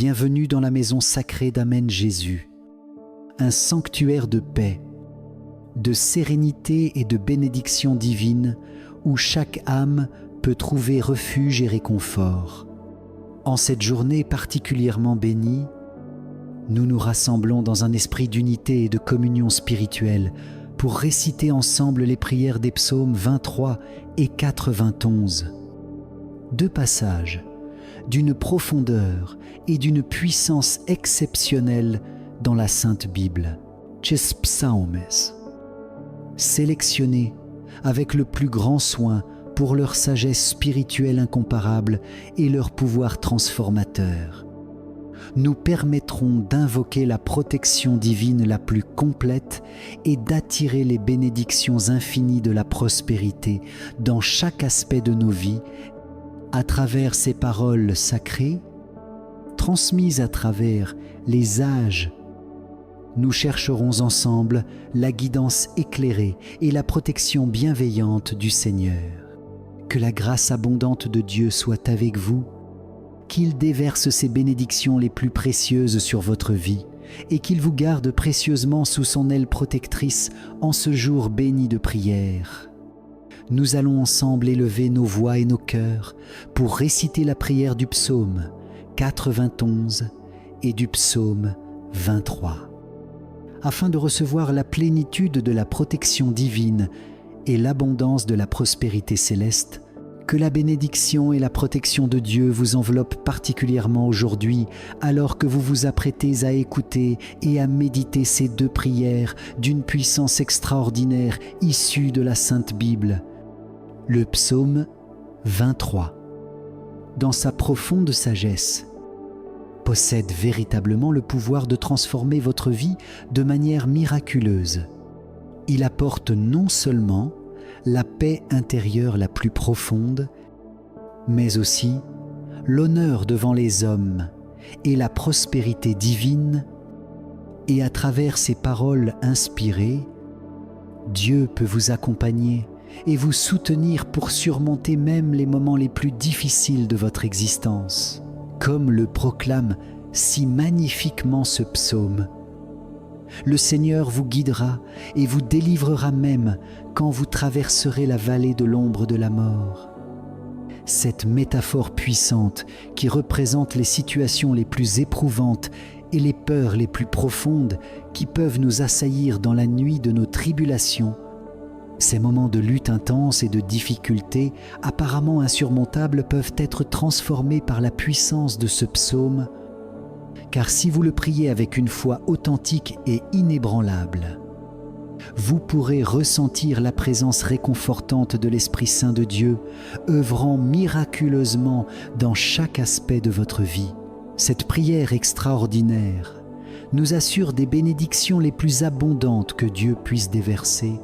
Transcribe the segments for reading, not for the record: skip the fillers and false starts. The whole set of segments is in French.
Bienvenue dans la maison sacrée d'Amen Jésus, un sanctuaire de paix, de sérénité et de bénédiction divine où chaque âme peut trouver refuge et réconfort. En cette journée particulièrement bénie, nous nous rassemblons dans un esprit d'unité et de communion spirituelle pour réciter ensemble les prières des psaumes 23 et 91. Deux passages d'une profondeur et d'une puissance exceptionnelle dans la Sainte Bible. Ces psaumes, sélectionnés avec le plus grand soin pour leur sagesse spirituelle incomparable et leur pouvoir transformateur, nous permettront d'invoquer la protection divine la plus complète et d'attirer les bénédictions infinies de la prospérité dans chaque aspect de nos vies à travers ces paroles sacrées, transmises à travers les âges. Nous chercherons ensemble la guidance éclairée et la protection bienveillante du Seigneur. Que la grâce abondante de Dieu soit avec vous, qu'il déverse ses bénédictions les plus précieuses sur votre vie et qu'il vous garde précieusement sous son aile protectrice en ce jour béni de prière. Nous allons ensemble élever nos voix et nos cœurs pour réciter la prière du psaume 91 et du psaume 23. Afin de recevoir la plénitude de la protection divine et l'abondance de la prospérité céleste, que la bénédiction et la protection de Dieu vous enveloppent particulièrement aujourd'hui, alors que vous vous apprêtez à écouter et à méditer ces deux prières d'une puissance extraordinaire issue de la Sainte Bible. Le psaume 23, dans sa profonde sagesse, possède véritablement le pouvoir de transformer votre vie de manière miraculeuse. Il apporte non seulement la paix intérieure la plus profonde, mais aussi l'honneur devant les hommes et la prospérité divine, et à travers ces paroles inspirées, Dieu peut vous accompagner et vous soutenir pour surmonter même les moments les plus difficiles de votre existence, comme le proclame si magnifiquement ce psaume. Le Seigneur vous guidera et vous délivrera même quand vous traverserez la vallée de l'ombre de la mort. Cette métaphore puissante qui représente les situations les plus éprouvantes et les peurs les plus profondes qui peuvent nous assaillir dans la nuit de nos tribulations, ces moments de lutte intense et de difficultés apparemment insurmontables peuvent être transformés par la puissance de ce psaume, car si vous le priez avec une foi authentique et inébranlable, vous pourrez ressentir la présence réconfortante de l'Esprit Saint de Dieu, œuvrant miraculeusement dans chaque aspect de votre vie. Cette prière extraordinaire nous assure des bénédictions les plus abondantes que Dieu puisse déverser,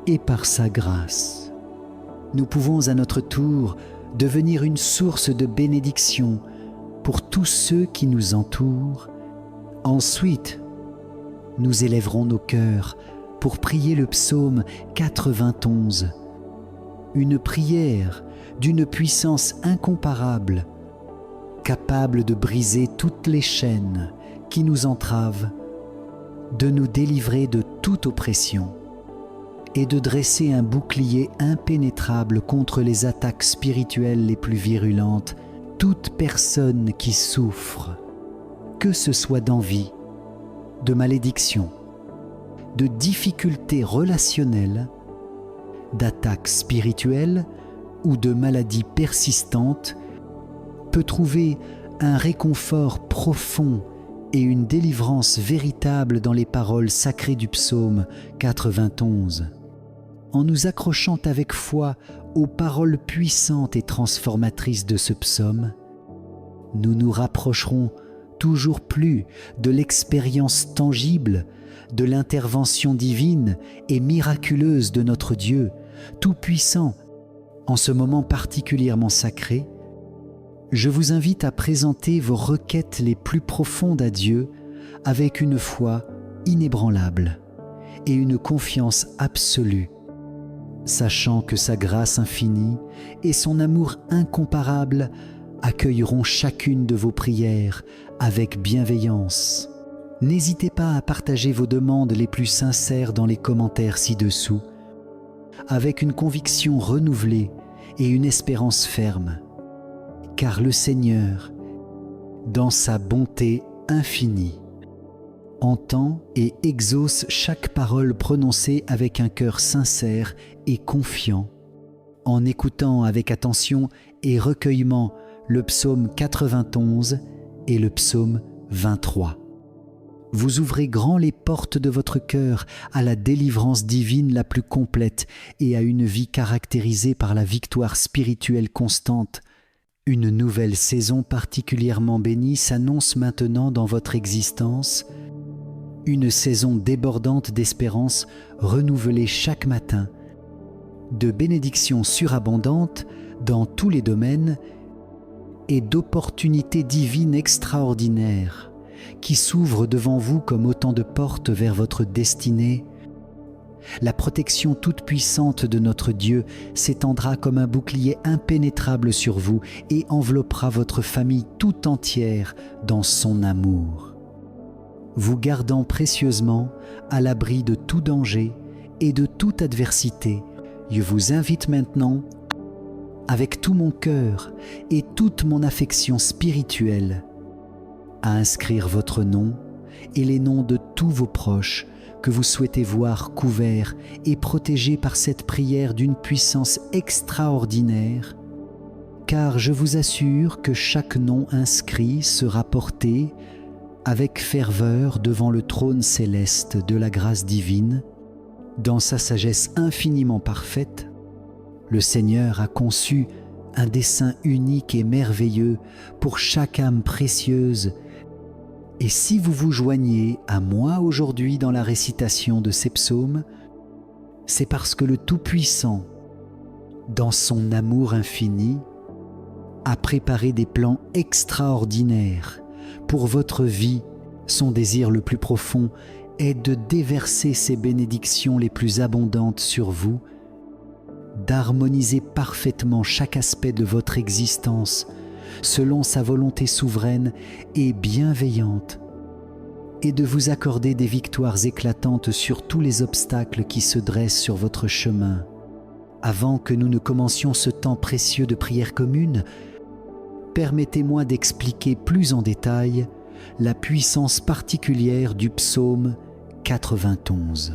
et par sa grâce, nous pouvons à notre tour devenir une source de bénédiction pour tous ceux qui nous entourent. Ensuite, nous élèverons nos cœurs pour prier le psaume 91, une prière d'une puissance incomparable, capable de briser toutes les chaînes qui nous entravent, de nous délivrer de toute oppression et de dresser un bouclier impénétrable contre les attaques spirituelles les plus virulentes. Toute personne qui souffre, que ce soit d'envie, de malédiction, de difficultés relationnelles, d'attaques spirituelles ou de maladies persistantes, peut trouver un réconfort profond et une délivrance véritable dans les paroles sacrées du psaume 91. En nous accrochant avec foi aux paroles puissantes et transformatrices de ce psaume, nous nous rapprocherons toujours plus de l'expérience tangible de l'intervention divine et miraculeuse de notre Dieu, Tout-Puissant. En ce moment particulièrement sacré, je vous invite à présenter vos requêtes les plus profondes à Dieu avec une foi inébranlable et une confiance absolue, sachant que sa grâce infinie et son amour incomparable accueilleront chacune de vos prières avec bienveillance. N'hésitez pas à partager vos demandes les plus sincères dans les commentaires ci-dessous, avec une conviction renouvelée et une espérance ferme, car le Seigneur, dans sa bonté infinie, entend et exauce chaque parole prononcée avec un cœur sincère et confiant, en écoutant avec attention et recueillement le psaume 91 et le psaume 23. Vous ouvrez grand les portes de votre cœur à la délivrance divine la plus complète et à une vie caractérisée par la victoire spirituelle constante. Une nouvelle saison particulièrement bénie s'annonce maintenant dans votre existence, une saison débordante d'espérance renouvelée chaque matin, de bénédictions surabondantes dans tous les domaines et d'opportunités divines extraordinaires qui s'ouvrent devant vous comme autant de portes vers votre destinée. La protection toute puissante de notre Dieu s'étendra comme un bouclier impénétrable sur vous et enveloppera votre famille tout entière dans son amour, vous gardant précieusement à l'abri de tout danger et de toute adversité. Je vous invite maintenant, avec tout mon cœur et toute mon affection spirituelle, à inscrire votre nom et les noms de tous vos proches que vous souhaitez voir couverts et protégés par cette prière d'une puissance extraordinaire, car je vous assure que chaque nom inscrit sera porté avec ferveur devant le trône céleste de la grâce divine. Dans sa sagesse infiniment parfaite, le Seigneur a conçu un dessein unique et merveilleux pour chaque âme précieuse. Et si vous vous joignez à moi aujourd'hui dans la récitation de ces psaumes, c'est parce que le Tout-Puissant, dans son amour infini, a préparé des plans extraordinaires pour votre vie. Son désir le plus profond est de déverser ses bénédictions les plus abondantes sur vous, d'harmoniser parfaitement chaque aspect de votre existence selon sa volonté souveraine et bienveillante, et de vous accorder des victoires éclatantes sur tous les obstacles qui se dressent sur votre chemin. Avant que nous ne commencions ce temps précieux de prière commune, permettez-moi d'expliquer plus en détail la puissance particulière du psaume 91,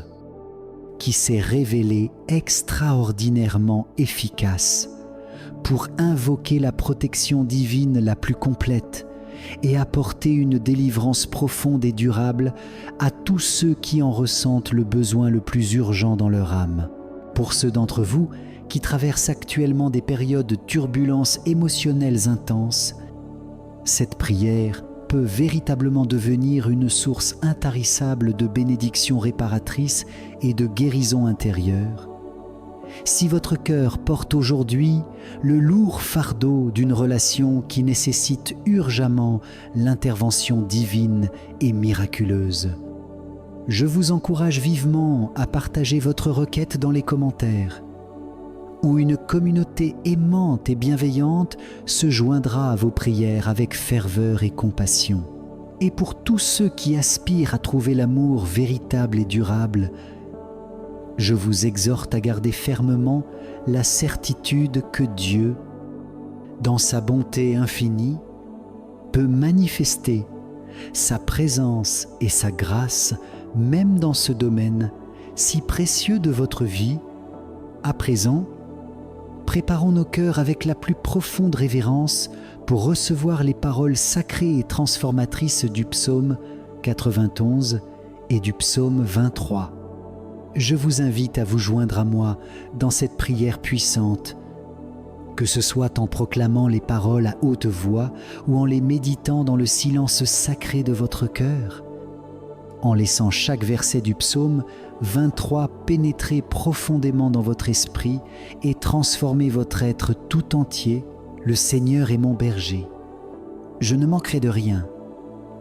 qui s'est révélé extraordinairement efficace pour invoquer la protection divine la plus complète et apporter une délivrance profonde et durable à tous ceux qui en ressentent le besoin le plus urgent dans leur âme. Pour ceux d'entre vous qui traversent actuellement des périodes de turbulences émotionnelles intenses, cette prière peut véritablement devenir une source intarissable de bénédictions réparatrices et de guérison intérieure. Si votre cœur porte aujourd'hui le lourd fardeau d'une relation qui nécessite urgemment l'intervention divine et miraculeuse, je vous encourage vivement à partager votre requête dans les commentaires, où une communauté aimante et bienveillante se joindra à vos prières avec ferveur et compassion. Et pour tous ceux qui aspirent à trouver l'amour véritable et durable, je vous exhorte à garder fermement la certitude que Dieu, dans sa bonté infinie, peut manifester sa présence et sa grâce même dans ce domaine si précieux de votre vie. À présent, préparons nos cœurs avec la plus profonde révérence pour recevoir les paroles sacrées et transformatrices du psaume 91 et du psaume 23. Je vous invite à vous joindre à moi dans cette prière puissante, que ce soit en proclamant les paroles à haute voix ou en les méditant dans le silence sacré de votre cœur. En laissant chaque verset du psaume 23 pénétrer profondément dans votre esprit et transformer votre être tout entier. Le Seigneur est mon berger. Je ne manquerai de rien.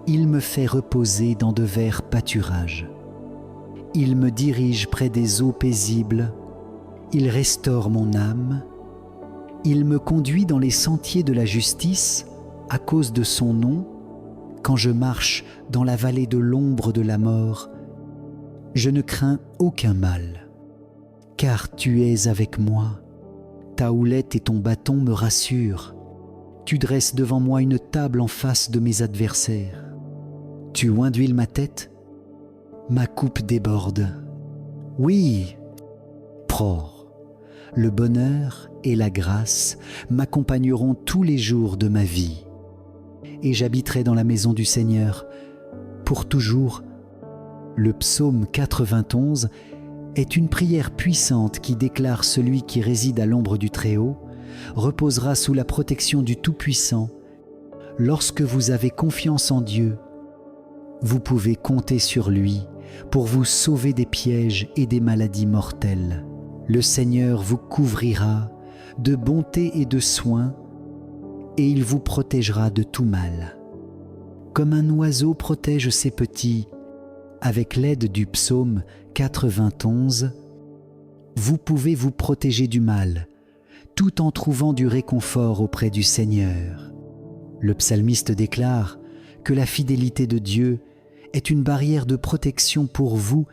Il me fait reposer dans de verts pâturages. Il me dirige près des eaux paisibles. Il restaure mon âme. Il me conduit dans les sentiers de la justice à cause de son nom. Quand je marche dans la vallée de l'ombre de la mort, je ne crains aucun mal, car tu es avec moi. Ta houlette et ton bâton me rassurent. Tu dresses devant moi une table en face de mes adversaires. Tu oinduiles ma tête, ma coupe déborde. Oui, Pror, le bonheur et la grâce m'accompagneront tous les jours de ma vie. Et j'habiterai dans la maison du Seigneur pour toujours. Le psaume 91 est une prière puissante qui déclare: celui qui réside à l'ombre du Très-Haut reposera sous la protection du Tout-Puissant. Lorsque vous avez confiance en Dieu, vous pouvez compter sur lui pour vous sauver des pièges et des maladies mortelles. Le Seigneur vous couvrira de bonté et de soins, et il vous protégera de tout mal. Comme un oiseau protège ses petits, avec l'aide du psaume 91, vous pouvez vous protéger du mal, tout en trouvant du réconfort auprès du Seigneur. Le psalmiste déclare que la fidélité de Dieu est une barrière de protection pour vous.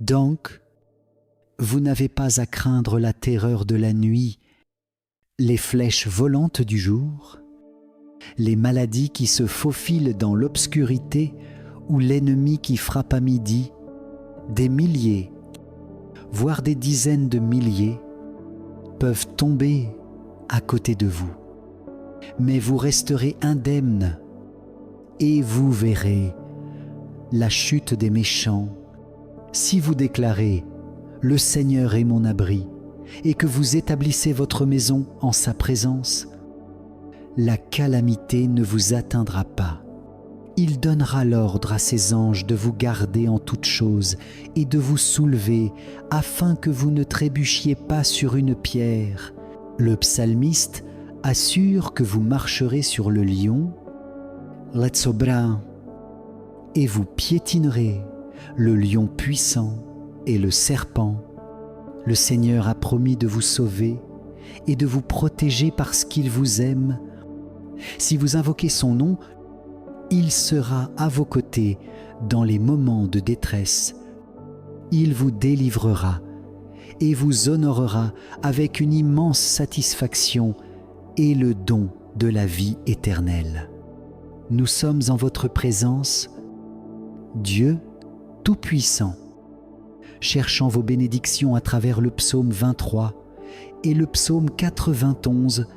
Donc, vous n'avez pas à craindre la terreur de la nuit, les flèches volantes du jour, les maladies qui se faufilent dans l'obscurité ou l'ennemi qui frappe à midi. Des milliers, voire des dizaines de milliers, peuvent tomber à côté de vous. Mais vous resterez indemnes et vous verrez la chute des méchants. Si vous déclarez « Le Seigneur est mon abri » et que vous établissez votre maison en sa présence, la calamité ne vous atteindra pas. Il donnera l'ordre à ses anges de vous garder en toutes choses et de vous soulever afin que vous ne trébuchiez pas sur une pierre. Le psalmiste assure que vous marcherez sur le lion, l'Etsobra, et vous piétinerez le lion puissant et le serpent. Le Seigneur a promis de vous sauver et de vous protéger parce qu'il vous aime. Si vous invoquez son nom, il sera à vos côtés dans les moments de détresse. Il vous délivrera et vous honorera avec une immense satisfaction et le don de la vie éternelle. Nous sommes en votre présence, Dieu Tout-Puissant, cherchant vos bénédictions à travers le psaume 23 et le psaume 91.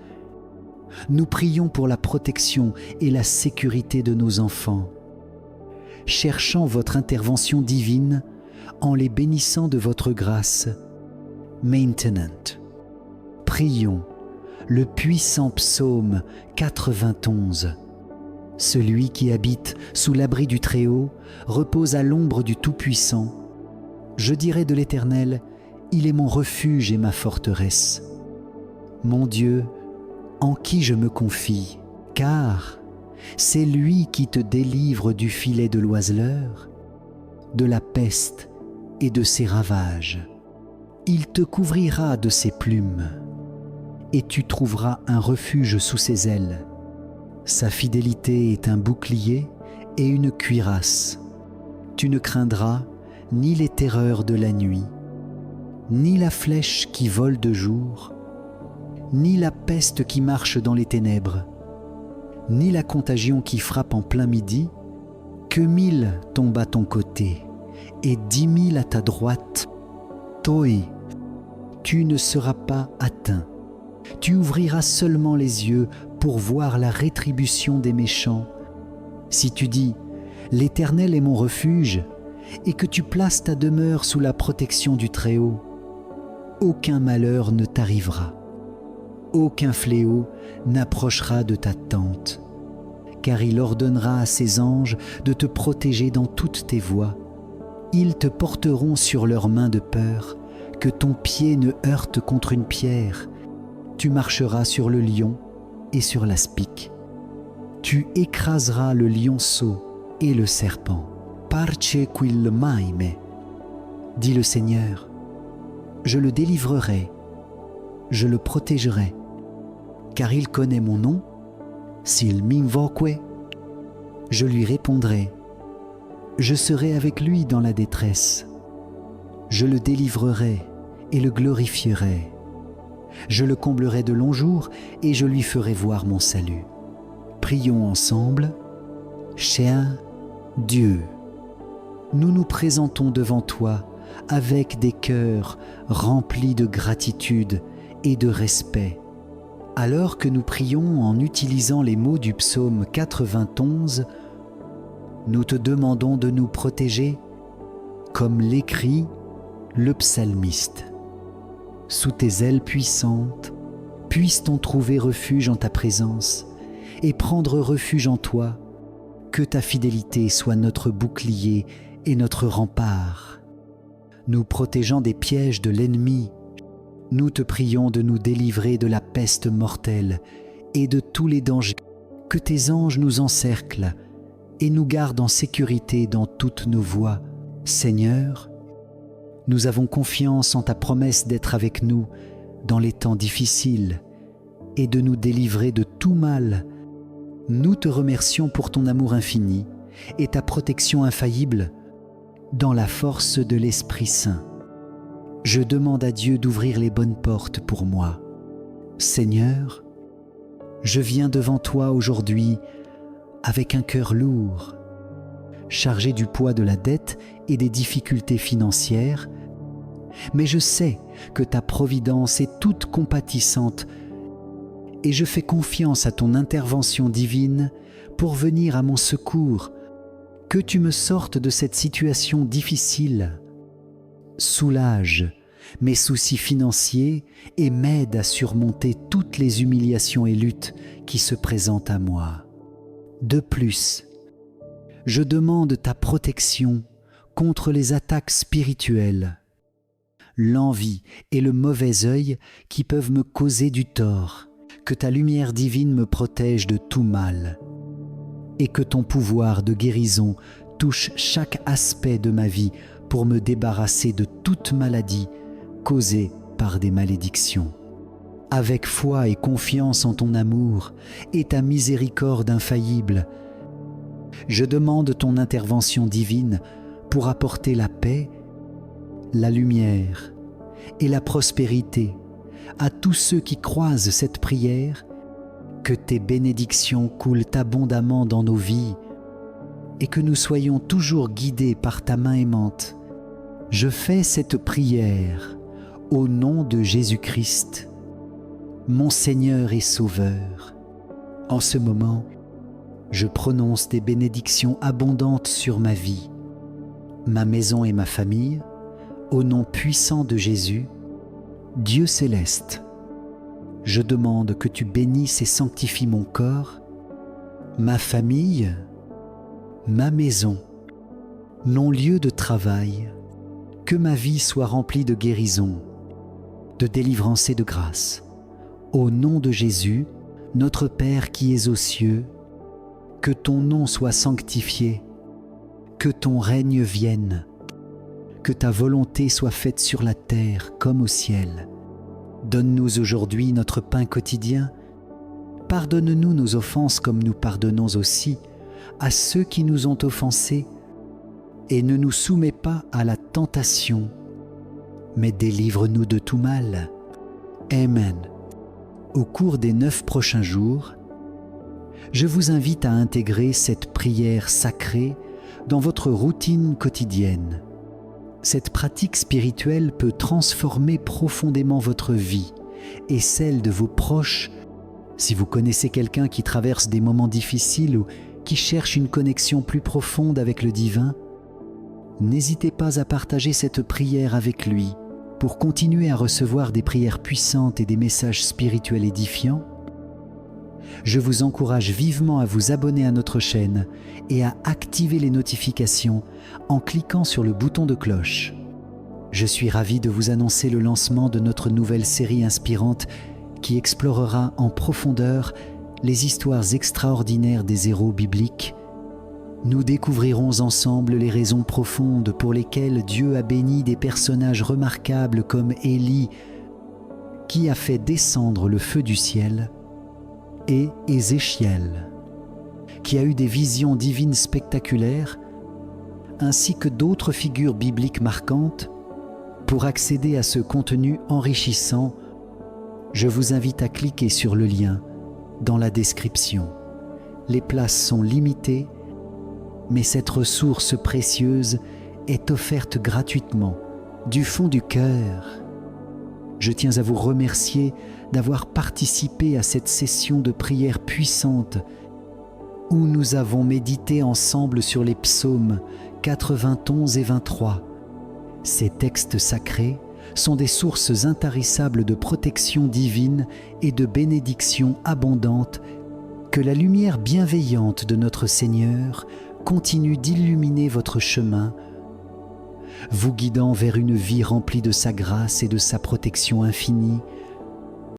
Nous prions pour la protection et la sécurité de nos enfants, cherchant votre intervention divine en les bénissant de votre grâce. Maintenant, prions le puissant psaume 91. Celui qui habite sous l'abri du Très-Haut repose à l'ombre du Tout-Puissant. Je dirai de l'Éternel, il est mon refuge et ma forteresse. Mon Dieu, en qui je me confie, car c'est lui qui te délivre du filet de l'oiseleur, de la peste et de ses ravages. Il te couvrira de ses plumes, et tu trouveras un refuge sous ses ailes. Sa fidélité est un bouclier et une cuirasse. Tu ne craindras ni les terreurs de la nuit, ni la flèche qui vole de jour, ni la peste qui marche dans les ténèbres, ni la contagion qui frappe en plein midi. Que 1000 tombent à ton côté et 10 000 à ta droite. Toi, tu ne seras pas atteint. Tu ouvriras seulement les yeux pour voir la rétribution des méchants. Si tu dis « L'Éternel est mon refuge » et que tu places ta demeure sous la protection du Très-Haut, aucun malheur ne t'arrivera. Aucun fléau n'approchera de ta tente, car il ordonnera à ses anges de te protéger dans toutes tes voies. Ils te porteront sur leurs mains de peur, que ton pied ne heurte contre une pierre. Tu marcheras sur le lion et sur l'aspic. Tu écraseras le lionceau et le serpent. Parce qu'il m'aime, dit le Seigneur. Je le délivrerai, je le protégerai, car il connaît mon nom. S'il m'invoque, je lui répondrai. Je serai avec lui dans la détresse. Je le délivrerai et le glorifierai. Je le comblerai de longs jours et je lui ferai voir mon salut. Prions ensemble. Cher Dieu, nous nous présentons devant toi avec des cœurs remplis de gratitude et de respect. Alors que nous prions en utilisant les mots du psaume 91, nous te demandons de nous protéger comme l'écrit le psalmiste. Sous tes ailes puissantes, puisse-t-on trouver refuge en ta présence et prendre refuge en toi. Que ta fidélité soit notre bouclier et notre rempart. Nous protégeant des pièges de l'ennemi, nous te prions de nous délivrer de la peste mortelle et de tous les dangers. Que tes anges nous encerclent et nous gardent en sécurité dans toutes nos voies. Seigneur, nous avons confiance en ta promesse d'être avec nous dans les temps difficiles et de nous délivrer de tout mal. Nous te remercions pour ton amour infini et ta protection infaillible dans la force de l'Esprit Saint. Je demande à Dieu d'ouvrir les bonnes portes pour moi. Seigneur, je viens devant toi aujourd'hui avec un cœur lourd, chargé du poids de la dette et des difficultés financières, mais je sais que ta providence est toute compatissante et je fais confiance à ton intervention divine pour venir à mon secours. Que tu me sortes de cette situation difficile. Soulage mes soucis financiers et m'aide à surmonter toutes les humiliations et luttes qui se présentent à moi. De plus, je demande ta protection contre les attaques spirituelles, l'envie et le mauvais œil qui peuvent me causer du tort. Que ta lumière divine me protège de tout mal et que ton pouvoir de guérison touche chaque aspect de ma vie pour me débarrasser de toute maladie causée par des malédictions. Avec foi et confiance en ton amour et ta miséricorde infaillible, je demande ton intervention divine pour apporter la paix, la lumière et la prospérité à tous ceux qui croisent cette prière. Que tes bénédictions coulent abondamment dans nos vies et que nous soyons toujours guidés par ta main aimante. Je fais cette prière au nom de Jésus-Christ, mon Seigneur et Sauveur. En ce moment, je prononce des bénédictions abondantes sur ma vie, ma maison et ma famille, au nom puissant de Jésus. Dieu céleste, je demande que tu bénisses et sanctifies mon corps, ma famille, ma maison, mon lieu de travail, que ma vie soit remplie de guérison, de délivrance et de grâce. Au nom de Jésus, notre Père qui es aux cieux, que ton nom soit sanctifié, que ton règne vienne, que ta volonté soit faite sur la terre comme au ciel. Donne-nous aujourd'hui notre pain quotidien. Pardonne-nous nos offenses comme nous pardonnons aussi à ceux qui nous ont offensés. Et ne nous soumets pas à la tentation, mais délivre-nous de tout mal. Amen. Au cours des 9 prochains jours, je vous invite à intégrer cette prière sacrée dans votre routine quotidienne. Cette pratique spirituelle peut transformer profondément votre vie et celle de vos proches. Si vous connaissez quelqu'un qui traverse des moments difficiles ou qui cherche une connexion plus profonde avec le divin, n'hésitez pas à partager cette prière avec lui pour continuer à recevoir des prières puissantes et des messages spirituels édifiants. Je vous encourage vivement à vous abonner à notre chaîne et à activer les notifications en cliquant sur le bouton de cloche. Je suis ravi de vous annoncer le lancement de notre nouvelle série inspirante qui explorera en profondeur les histoires extraordinaires des héros bibliques. Nous découvrirons ensemble les raisons profondes pour lesquelles Dieu a béni des personnages remarquables comme Élie, qui a fait descendre le feu du ciel, et Ézéchiel, qui a eu des visions divines spectaculaires, ainsi que d'autres figures bibliques marquantes. Pour accéder à ce contenu enrichissant, je vous invite à cliquer sur le lien dans la description. Les places sont limitées, mais cette ressource précieuse est offerte gratuitement, du fond du cœur. Je tiens à vous remercier d'avoir participé à cette session de prière puissante où nous avons médité ensemble sur les psaumes 91 et 23. Ces textes sacrés sont des sources intarissables de protection divine et de bénédiction abondante. Que la lumière bienveillante de notre Seigneur continue d'illuminer votre chemin, vous guidant vers une vie remplie de sa grâce et de sa protection infinie,